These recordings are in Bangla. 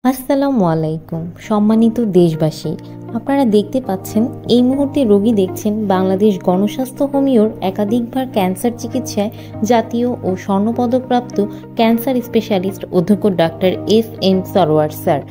আসসালামু আলাইকুম সম্মানিত দেশবাসী, আপনারা দেখতে পাচ্ছেন এই মুহূর্তে রোগী দেখছেন বাংলাদেশ গণস্বাস্থ্য হোমিওর একাধিকবার ক্যান্সার চিকিৎসায় জাতীয় ও স্বর্ণপদকপ্রাপ্ত ক্যান্সার স্পেশালিস্ট অধ্যক্ষ ডাক্তার এস.এম. সরওয়ার স্যার।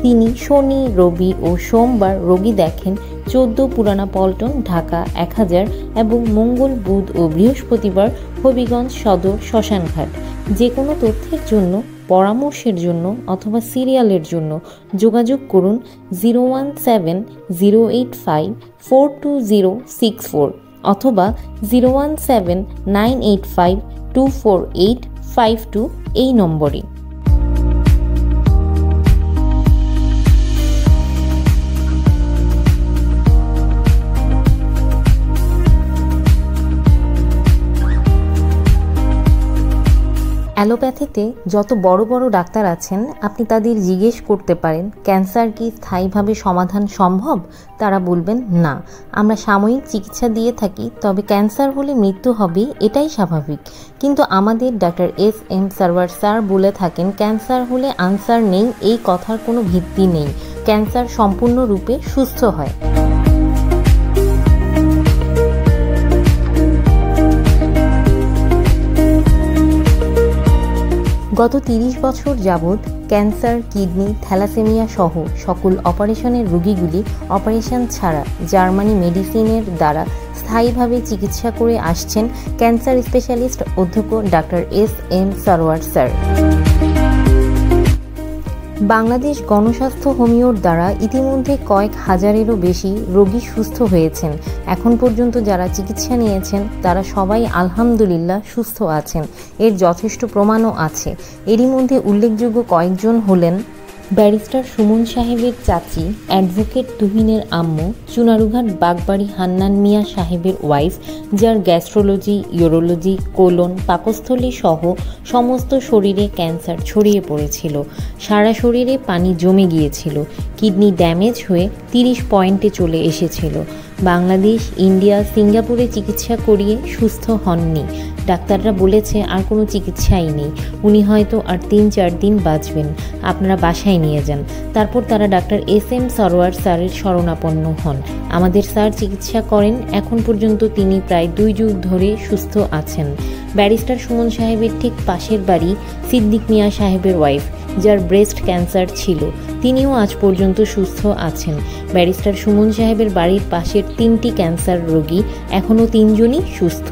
তিনি শনি, রবি ও সোমবার রোগী দেখেন 14 পুরানা পল্টন, ঢাকা 1000 এবং মঙ্গল, বুধ ও বৃহস্পতিবার হবিগঞ্জ সদর শ্মশানঘাট। যে কোনো তথ্যের জন্য, পরামর্শের জন্য অথবা সিরিয়ালের জন্য যোগাযোগ করুন 017-085-42064 অথবা 017-985-24852 এই নম্বরে। অ্যালোপ্যাথিতে যত বড় বড় ডাক্তার আছেন, আপনি তাদের জিজ্ঞেস করতে পারেন ক্যান্সার কি স্থায়ীভাবে সমাধান সম্ভব? তারা বলবেন না, আমরা সাময়িক চিকিৎসা দিয়ে থাকি, তবে ক্যান্সার হলে মৃত্যু হবে, এটাই স্বাভাবিক। কিন্তু আমাদের ডাক্তার এস.এম. সরওয়ার স্যার বলে থাকেন ক্যান্সার হলে আনসার নেই, এই কথার কোনো ভিত্তি নেই। ক্যান্সার সম্পূর্ণরূপে সুস্থ হয়। গত 30 বছর যাবৎ ক্যান্সার, কিডনি, থ্যালাসেমিয়া সহ সকল অপারেশনের রোগীগুলি অপারেশন ছাড়া জার্মানি মেডিসিনের দ্বারা স্থায়ীভাবে চিকিৎসা করে আসছেন ক্যান্সার স্পেশালিস্ট অধ্যক্ষ doctor SM. Sarwar sir. Bangladesh গণস্বাস্থ্য হোমিওর দ্বারা ইতিমধ্যে কয়েক হাজারেরও বেশি রোগী সুস্থ হয়েছেন। এখন পর্যন্ত যারা চিকিৎসা নিয়েছেন তারা সবাই আলহামদুলিল্লাহ সুস্থ আছেন। এর যথেষ্ট প্রমাণও আছে। এরই মধ্যে উল্লেখযোগ্য কয়েকজন হলেন ব্যারিস্টার সুমন সাহেবের চাচি, অ্যাডভোকেট তুহিনের আম্মু, চুনারুঘাট বাগবাড়ি হান্নান মিয়া সাহেবের ওয়াইফ, যার গ্যাস্ট্রোলজি, ইউরোলজি, কোলন, পাকস্থলী সহ সমস্ত শরীরে ক্যান্সার ছড়িয়ে পড়েছিল। সারা শরীরে পানি জমে গিয়েছিল, কিডনি ড্যামেজ হয়ে 30 পয়েন্টে চলে এসেছিল। বাংলাদেশ, ইন্ডিয়া, সিঙ্গাপুরে চিকিৎসা করিয়ে সুস্থ হননি। ডাক্তাররা বলেছে আর কোনো চিকিৎসাই নেই, উনি হয়তো আর 3-4 দিন বাঁচবেন, আপনারা বাসায় নিয়ে যান। তারপর তারা ডাক্তার এস.এম. সরওয়ার স্যারের শরণাপন্ন হন। আমাদের স্যার চিকিৎসা করেন, এখন পর্যন্ত তিনি প্রায় 2 যুগ ধরে সুস্থ আছেন। ব্যারিস্টার সুমন সাহেবের ঠিক পাশের বাড়ি সিদ্দিক মিয়া সাহেবের ওয়াইফ, যার ব্রেস্ট ক্যান্সার ছিল, তিনিও আজ পর্যন্ত সুস্থ আছেন। ব্যারিস্টার সুমন সাহেবের বাড়ির পাশের 3টি ক্যান্সার রোগী, এখনও 3 জনই সুস্থ।